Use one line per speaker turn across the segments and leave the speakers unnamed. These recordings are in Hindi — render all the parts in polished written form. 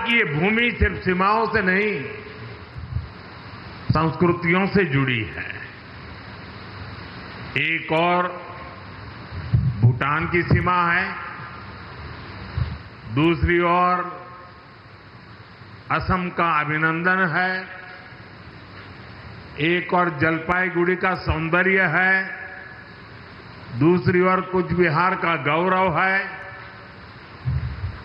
की ये भूमि सिर्फ सीमाओं से नहीं, संस्कृतियों से जुड़ी है। एक और भूटान की सीमा है, दूसरी ओर असम का अभिनंदन है, एक और जलपाईगुड़ी का सौंदर्य है, दूसरी ओर कूच बिहार का गौरव है।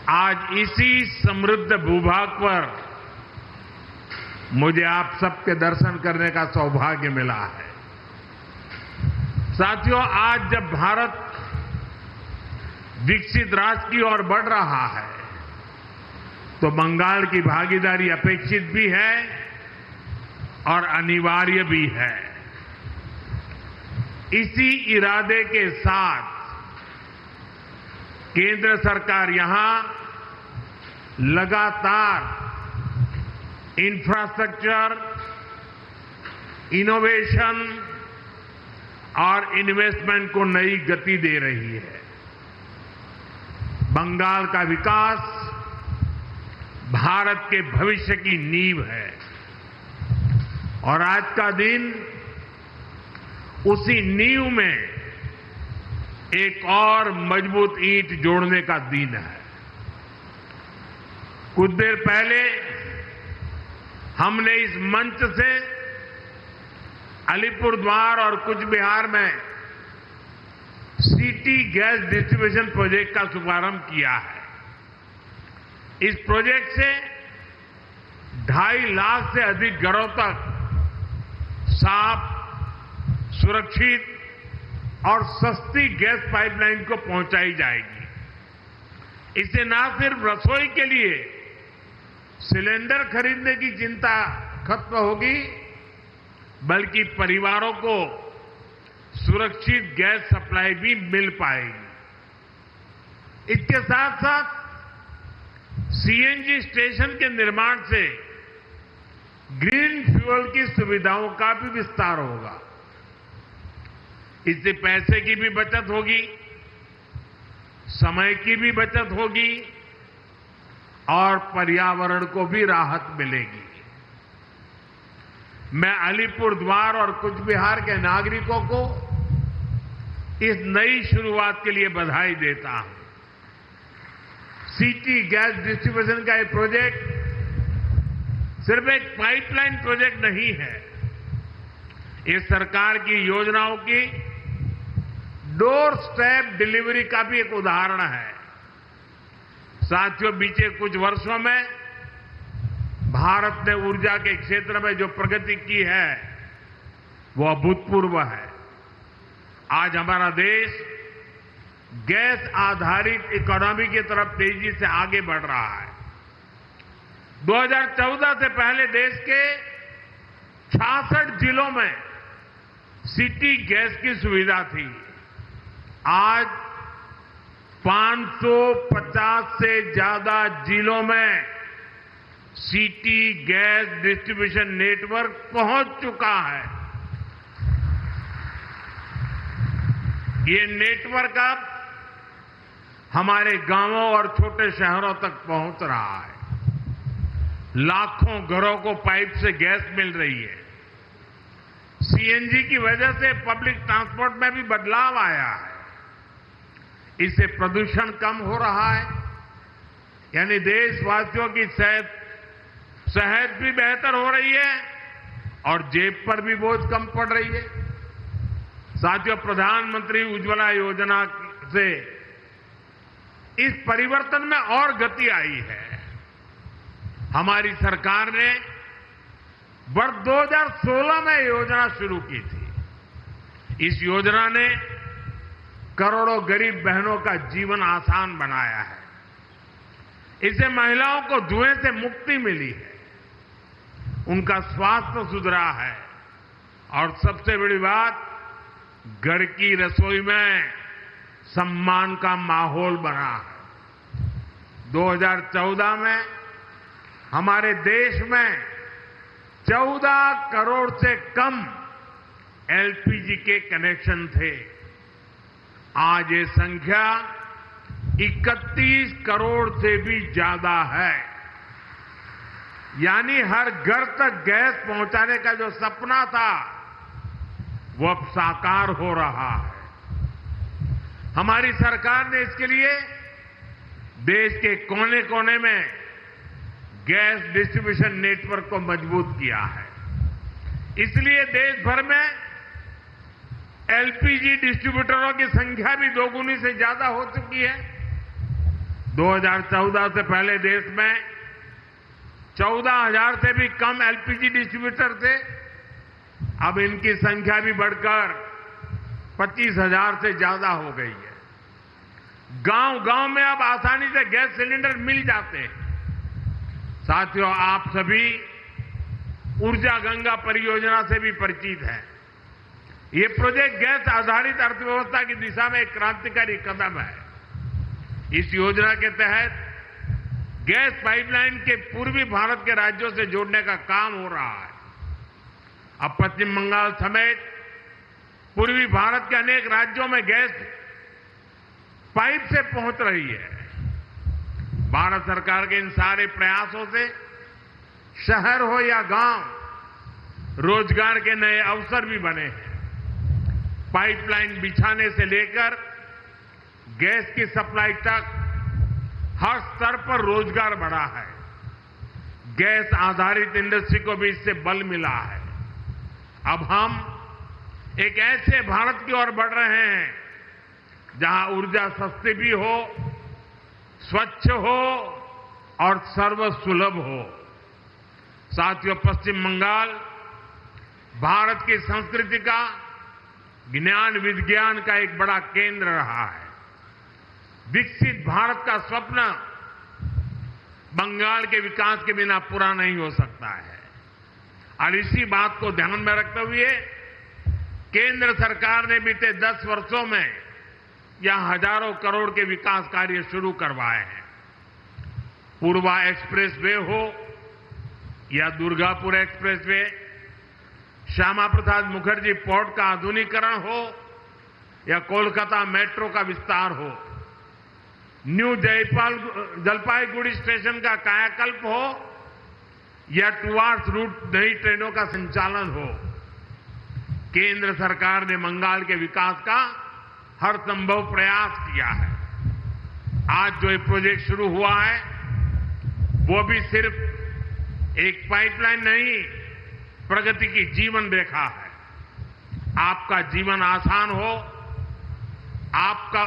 आज इसी समृद्ध भूभाग पर मुझे आप सबके दर्शन करने का सौभाग्य मिला है। साथियों, आज जब भारत विकसित राष्ट्र की ओर बढ़ रहा है तो बंगाल की भागीदारी अपेक्षित भी है और अनिवार्य भी है। इसी इरादे के साथ केंद्र सरकार यहां लगातार इंफ्रास्ट्रक्चर, इनोवेशन और इन्वेस्टमेंट को नई गति दे रही है। बंगाल का विकास भारत के भविष्य की नींव है और आज का दिन उसी नींव में एक और मजबूत ईंट जोड़ने का दिन है। कुछ देर पहले हमने इस मंच से अलीपुरद्वार और कूच बिहार में सिटी गैस डिस्ट्रीब्यूशन प्रोजेक्ट का शुभारंभ किया है। इस प्रोजेक्ट से 2.5 लाख से अधिक घरों तक साफ, सुरक्षित और सस्ती गैस पाइपलाइन को पहुंचाई जाएगी। इससे न सिर्फ रसोई के लिए सिलेंडर खरीदने की चिंता खत्म होगी, बल्कि परिवारों को सुरक्षित गैस सप्लाई भी मिल पाएगी। इसके साथ साथ सीएनजी स्टेशन के निर्माण से ग्रीन फ्यूल की सुविधाओं का भी विस्तार होगा। इससे पैसे की भी बचत होगी, समय की भी बचत होगी और पर्यावरण को भी राहत मिलेगी। मैं अलीपुरद्वार और कूच बिहार के नागरिकों को इस नई शुरुआत के लिए बधाई देता हूं। सिटी गैस डिस्ट्रीब्यूशन का ये प्रोजेक्ट सिर्फ एक पाइपलाइन प्रोजेक्ट नहीं है, ये सरकार की योजनाओं की डोर स्टेप डिलीवरी का भी एक उदाहरण है। साथियों, बीते कुछ वर्षों में भारत ने ऊर्जा के क्षेत्र में जो प्रगति की है वो अभूतपूर्व है। आज हमारा देश गैस आधारित इकोनॉमी की तरफ तेजी से आगे बढ़ रहा है। 2014 से पहले देश के 66 जिलों में सिटी गैस की सुविधा थी। आज 550 से ज्यादा जिलों में सिटी गैस डिस्ट्रीब्यूशन नेटवर्क पहुंच चुका है। ये नेटवर्क अब हमारे गांवों और छोटे शहरों तक पहुंच रहा है। लाखों घरों को पाइप से गैस मिल रही है। सीएनजी की वजह से पब्लिक ट्रांसपोर्ट में भी बदलाव आया है। इससे प्रदूषण कम हो रहा है, यानी देशवासियों की सेहत भी बेहतर हो रही है और जेब पर भी बोझ कम पड़ रही है। साथियों, प्रधानमंत्री उज्ज्वला योजना से इस परिवर्तन में और गति आई है। हमारी सरकार ने वर्ष 2016 में योजना शुरू की थी। इस योजना ने करोड़ों गरीब बहनों का जीवन आसान बनाया है। इससे महिलाओं को धुएं से मुक्ति मिली है, उनका स्वास्थ्य सुधरा है और सबसे बड़ी बात, घर की रसोई में सम्मान का माहौल बना है। 2014 में हमारे देश में 14 करोड़ से कम एलपीजी के कनेक्शन थे। आज ये संख्या 31 करोड़ से भी ज्यादा है। यानी हर घर तक गैस पहुंचाने का जो सपना था वो अब साकार हो रहा है। हमारी सरकार ने इसके लिए देश के कोने कोने में गैस डिस्ट्रीब्यूशन नेटवर्क को मजबूत किया है। इसलिए देश भर में एलपीजी डिस्ट्रीब्यूटरों की संख्या भी दोगुनी से ज्यादा हो चुकी है। 2014 से पहले देश में 14,000 से भी कम एलपीजी डिस्ट्रीब्यूटर थे। अब इनकी संख्या भी बढ़कर 25,000 से ज्यादा हो गई है। गांव-गांव में अब आसानी से गैस सिलेंडर मिल जाते हैं। साथियों, आप सभी ऊर्जा गंगा परियोजना से भी परिचित हैं। ये प्रोजेक्ट गैस आधारित अर्थव्यवस्था की दिशा में एक क्रांतिकारी कदम है। इस योजना के तहत गैस पाइपलाइन के पूर्वी भारत के राज्यों से जोड़ने का काम हो रहा है। अब पश्चिम बंगाल समेत पूर्वी भारत के अनेक राज्यों में गैस पाइप से पहुंच रही है। भारत सरकार के इन सारे प्रयासों से शहर हो या गांव, रोजगार के नए अवसर भी बने हैं। पाइपलाइन बिछाने से लेकर गैस की सप्लाई तक हर स्तर पर रोजगार बढ़ा है। गैस आधारित इंडस्ट्री को भी इससे बल मिला है। अब हम एक ऐसे भारत की ओर बढ़ रहे हैं जहां ऊर्जा सस्ती भी हो, स्वच्छ हो और सर्वसुलभ हो। साथियों, पश्चिम बंगाल भारत की संस्कृति का, ज्ञान विज्ञान का एक बड़ा केंद्र रहा है। विकसित भारत का स्वप्न बंगाल के विकास के बिना पूरा नहीं हो सकता है। और इसी बात को ध्यान में रखते हुए केंद्र सरकार ने बीते 10 वर्षों में यहां हजारों करोड़ के विकास कार्य शुरू करवाए हैं। पूर्वा एक्सप्रेस वे हो या Durgapur express way, Shyama Prasad Mukherjee port का आधुनिकीकरण हो या कोलकाता मेट्रो का विस्तार हो, न्यू जलपाईगुड़ी स्टेशन का कायाकल्प हो या टुवार्ड्स रूट नई ट्रेनों का संचालन हो, केंद्र सरकार ने बंगाल के विकास का हर संभव प्रयास किया है। आज जो ये प्रोजेक्ट शुरू हुआ है वो भी सिर्फ एक पाइपलाइन नहीं, प्रगति की जीवन रेखा है। आपका जीवन आसान हो, आपका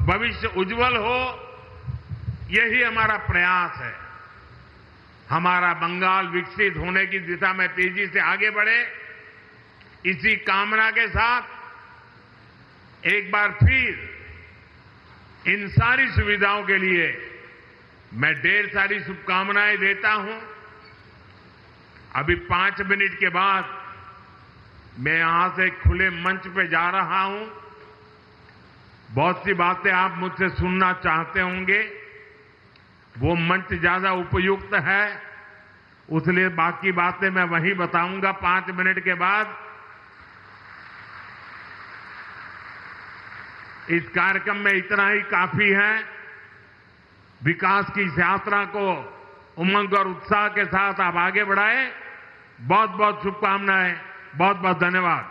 भविष्य उज्जवल हो, यही हमारा प्रयास है। हमारा बंगाल विकसित होने की दिशा में तेजी से आगे बढ़े, इसी कामना के साथ एक बार फिर इन सारी सुविधाओं के लिए मैं ढेर सारी शुभकामनाएं देता हूं। अभी 5 मिनट के बाद मैं यहां से खुले मंच पे जा रहा हूं। बहुत सी बातें आप मुझसे सुनना चाहते होंगे, वो मंच ज्यादा उपयुक्त है, इसलिए बाकी बातें मैं वहीं बताऊंगा 5 मिनट के बाद। इस कार्यक्रम में इतना ही काफी है। विकास की इस यात्रा को उमंग और उत्साह के साथ आप आगे बढ़ाएं। बहुत बहुत शुभकामनाएं, बहुत बहुत धन्यवाद।